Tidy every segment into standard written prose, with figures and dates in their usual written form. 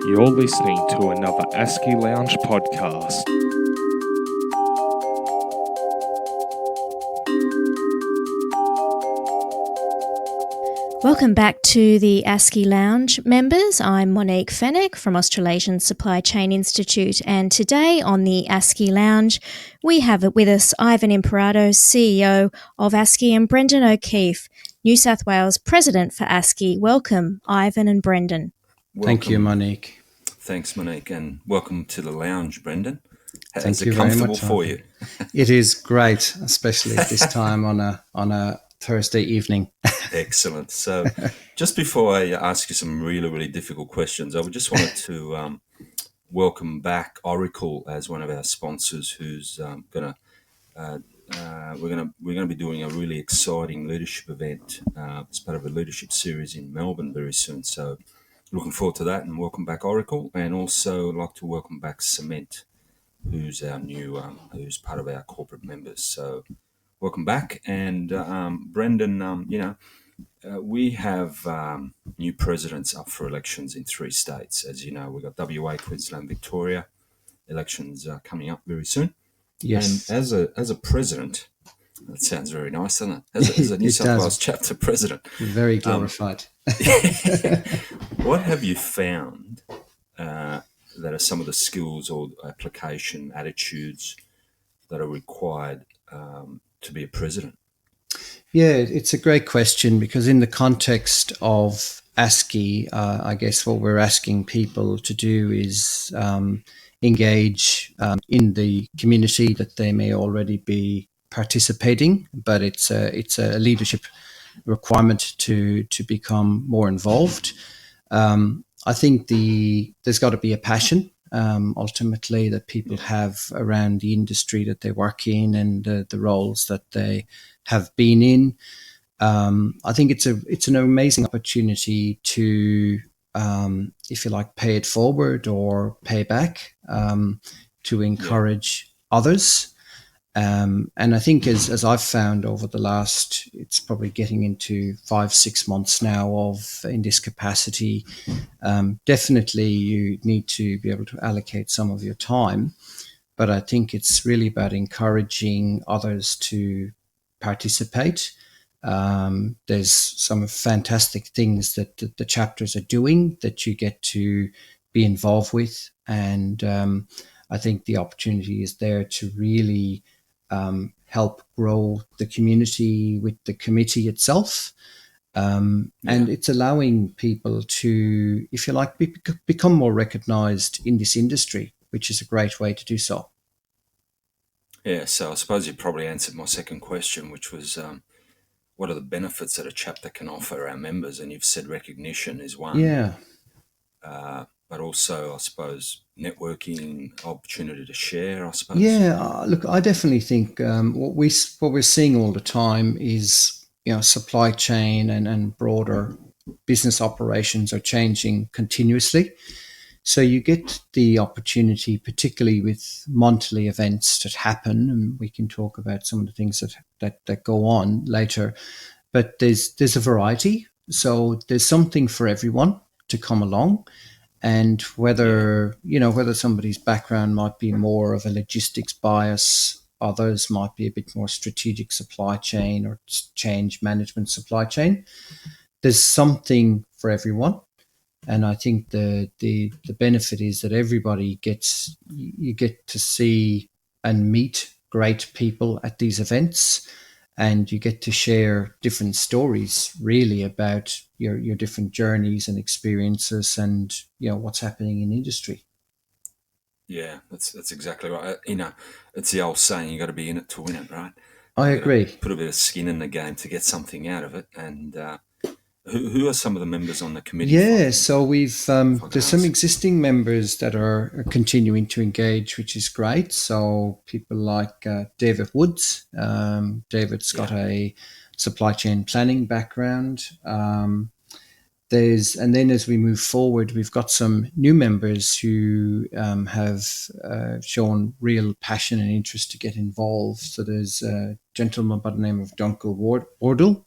You're listening to another ASCI Lounge podcast. Welcome back to the ASCI Lounge members. I'm Monique Fenech from Australian Supply Chain Institute, and today on the ASCI Lounge we have with us Ivan Imparato, CEO of ASCI, and Brendan O'Keeffe, New South Wales President for ASCI. Welcome, Ivan and Brendan. Thank you, Monique. Thanks, Monique, and welcome to the lounge, Brendan. Thank you very much. Comfortable for you? It is great, especially at this time on a Thursday evening. Excellent. So just before I ask you some really difficult questions, I would just wanted to welcome back Oracle as one of our sponsors, who's we're gonna be doing a really exciting leadership event as part of a leadership series in Melbourne very soon. So looking forward to that, and welcome back Oracle, and also I'd like to welcome back Cement, who's our new who's part of our corporate members. So welcome back. And Brendan, we have new presidents up for elections in 3 states. As you know, we've got WA, Queensland, Victoria. Elections are coming up very soon. Yes. And as a president, that sounds very nice, doesn't it? As a New South Wales Chapter President. Very glorified. What have you found that are some of the skills or application attitudes that are required to be a president? Yeah, it's a great question, because in the context of ASCI, I guess what we're asking people to do is engage in the community that they may already be participating, but it's a leadership requirement to become more involved. I think there's got to be a passion ultimately that people have around the industry that they work in and the roles that they have been in. I think it's an amazing opportunity to, if you like, pay it forward or pay back, to encourage others. And I think as I've found over the last, it's probably getting into 5-6 months now in this capacity, definitely you need to be able to allocate some of your time. But I think it's really about encouraging others to participate. There's some fantastic things that the chapters are doing that you get to be involved with. And I think the opportunity is there to really help grow the community with the committee itself. And it's allowing people to, if you like, become more recognised in this industry, which is a great way to do so. Yeah, so I suppose you probably answered my second question, which was what are the benefits that a chapter can offer our members? And you've said recognition is one. Yeah. But also, I suppose, networking, opportunity to share, I suppose. Yeah, look, I definitely think what we're seeing all the time is, supply chain and broader business operations are changing continuously. So you get the opportunity, particularly with monthly events that happen, and we can talk about some of the things that go on later. But there's a variety, so there's something for everyone to come along. And whether somebody's background might be more of a logistics bias, others might be a bit more strategic supply chain or change management supply chain, there's something for everyone. And I think the benefit is that you get to see and meet great people at these events, and you get to share different stories really about your different journeys and experiences and what's happening in industry. Yeah, that's exactly right. It's the old saying, you got to be in it to win it, right? I agree. Put a bit of skin in the game to get something out of it. And who are some of the members on the committee? Yeah, so we've there's some existing members that are continuing to engage, which is great. So people like David Woods. David's got a supply chain planning background. And then as we move forward, we've got some new members who have shown real passion and interest to get involved. So there's a gentleman by the name of Duncan Wardle.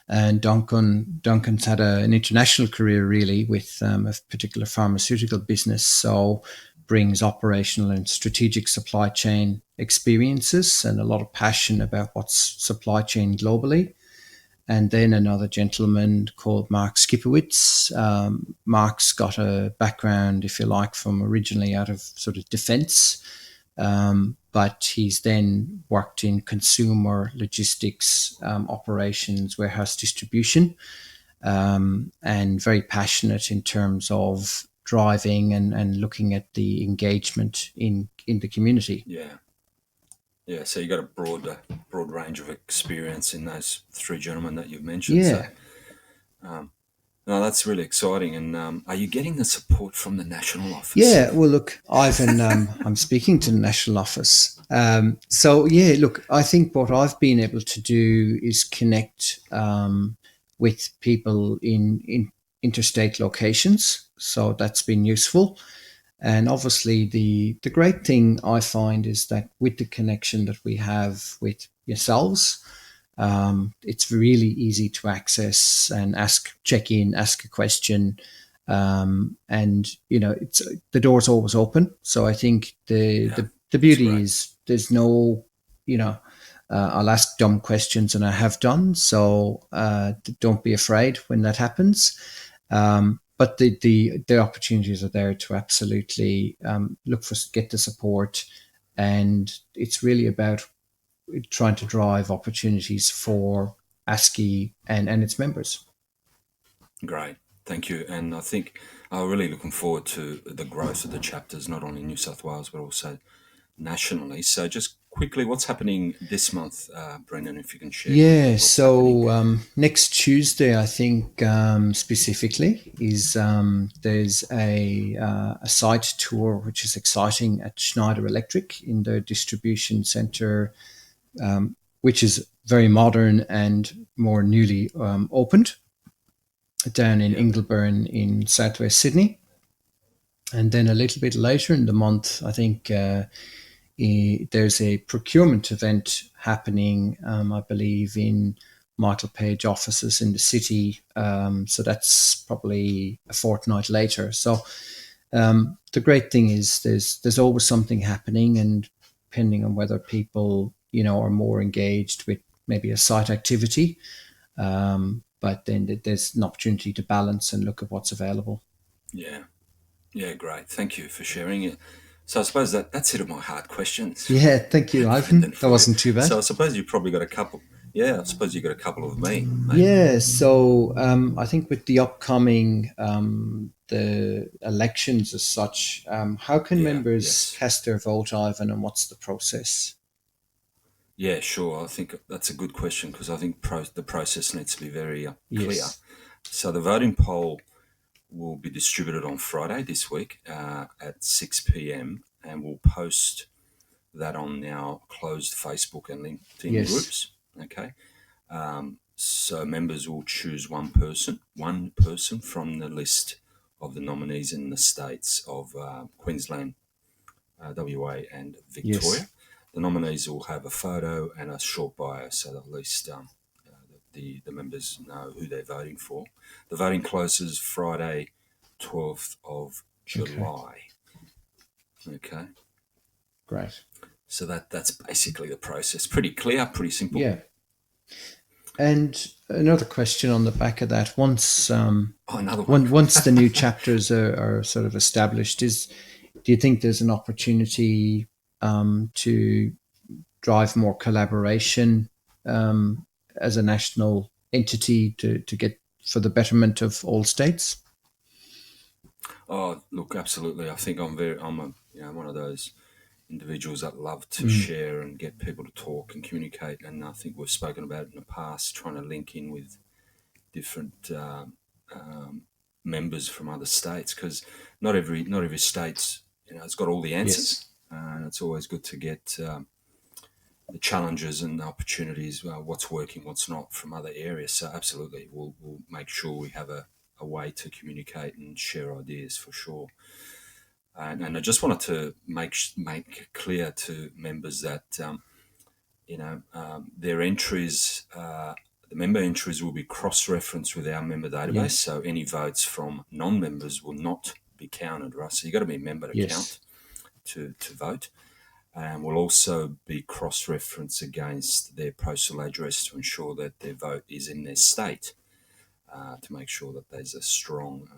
And Duncan's had an international career really with a particular pharmaceutical business, so brings operational and strategic supply chain experiences and a lot of passion about what's supply chain globally. And then another gentleman called Mark Skipowitz. Mark's got a background, if you like, from originally out of sort of defense, but he's then worked in consumer logistics, operations, warehouse distribution, and very passionate in terms of driving and looking at the engagement in the community. Yeah, so you got a broad range of experience in those three gentlemen that you've mentioned. Yeah. So, no, that's really exciting. And are you getting the support from the national office? Yeah, well, look, Ivan, I'm speaking to the national office. So, yeah, look, I think what I've been able to do is connect with people in interstate locations. So that's been useful. And obviously, the great thing I find is that with the connection that we have with yourselves, it's really easy to access and check in, ask a question, and it's the door's always open. So I think the beauty is there's no, I'll ask dumb questions, and I have done. So don't be afraid when that happens. But the opportunities are there to absolutely get the support, and it's really about trying to drive opportunities for ASCI and its members. Great, thank you. And I think I'm really looking forward to the growth of the chapters, not only in New South Wales, but also nationally. So just quickly, what's happening this month, Brendan, if you can share? Yeah, so next Tuesday, I think specifically, is there's a site tour, which is exciting, at Schneider Electric in their distribution centre, which is very modern and more newly opened down in Ingleburn in southwest Sydney. And then a little bit later in the month, I think there's a procurement event happening, I believe, in Michael Page offices in the city. So that's probably a fortnight later. So the great thing is there's always something happening, and depending on whether people are more engaged with maybe a site activity, but then there's an opportunity to balance and look at what's available. Yeah, great. Thank you for sharing it. So I suppose that's it of my hard questions. Yeah, thank you, Ivan. That wasn't too bad. So I suppose you've probably got a couple. Yeah, I suppose you've got a couple of me. Maybe. Yeah, so I think with the upcoming the elections as such, how can members cast their vote, Ivan, and what's the process? Yeah, sure. I think that's a good question, because I think the process needs to be very clear. So the voting poll will be distributed on Friday this week at 6 p.m, and we'll post that on our closed Facebook and LinkedIn groups. Okay. So members will choose one person from the list of the nominees in the states of Queensland, WA and Victoria. The nominees will have a photo and a short bio, so that at least the members know who they're voting for. The voting closes Friday, 12th of July. Okay. Great. So that's basically the process. Pretty clear, pretty simple. Yeah. And another question on the back of that: once once the new chapters are sort of established, do you think there's an opportunity to drive more collaboration as a national entity to get for the betterment of all states? Oh, look, absolutely. I think I'm one of those individuals that love to share and get people to talk and communicate. And I think we've spoken about it in the past, trying to link in with different members from other states, because not every state's it's got all the answers, and it's always good to get the challenges and the opportunities, what's working, what's not, from other areas. So absolutely, we'll make sure we have a way to communicate and share ideas for sure. And I just wanted to make clear to members that their entries The member entries will be cross-referenced with our member database, so any votes from non-members will not be counted, right? So you've got to be a member to count to vote. And will also be cross-referenced against their postal address to ensure that their vote is in their state, to make sure that there's a strong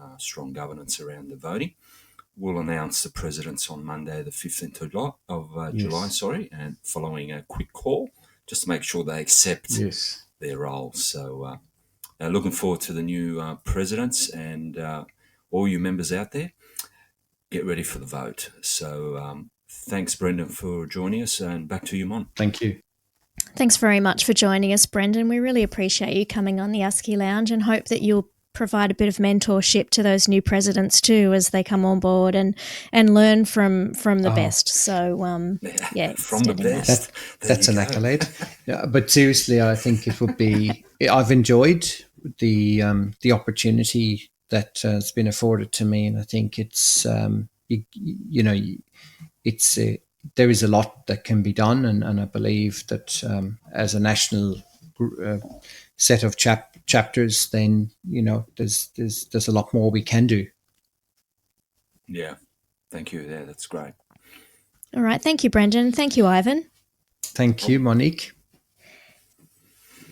governance around the voting. We'll announce the presidents on Monday, the 15th of July, and following a quick call, just to make sure they accept their role. So looking forward to the new presidents, and all you members out there, get ready for the vote. So thanks, Brendan, for joining us, and back to you, Mon. Thank you. Thanks very much for joining us, Brendan. We really appreciate you coming on the ASCI Lounge, and hope that you'll provide a bit of mentorship to those new presidents too as they come on board and learn from the best. So from the best. That's an accolade. Yeah, but seriously, I think it would be. I've enjoyed the opportunity that has been afforded to me, and I think it's there is a lot that can be done, and I believe that as a national set of chapters, then there's a lot more we can do. Yeah, thank you. Yeah, that's great. All right, thank you, Brendan. Thank you, Ivan. Thank you, Monique.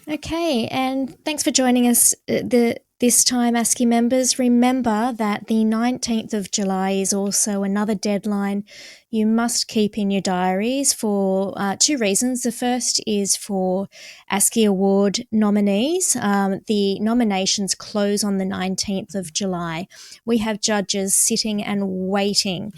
Okay, and thanks for joining us this time, ASCI members. Remember that the 19th of July is also another deadline you must keep in your diaries for two reasons. The first is for ASCI Award nominees. The nominations close on the 19th of July. We have judges sitting and waiting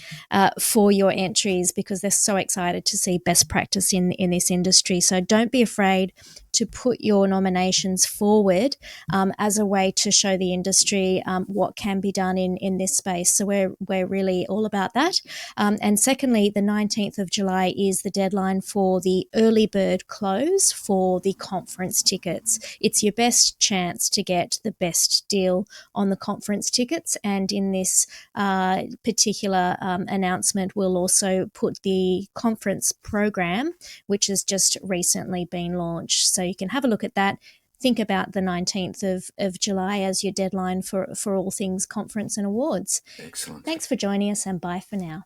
for your entries because they're so excited to see best practice in this industry. So don't be afraid to put your nominations forward as a way to show the industry what can be done in this space. So we're really all about that. And secondly, the 19th of July is the deadline for the early bird close for the conference tickets. It's your best chance to get the best deal on the conference tickets. And in this particular announcement, we'll also put the conference program, which has just recently been launched. So you can have a look at that. Think about the 19th of July as your deadline for all things conference and awards. Excellent. Thanks for joining us, and bye for now.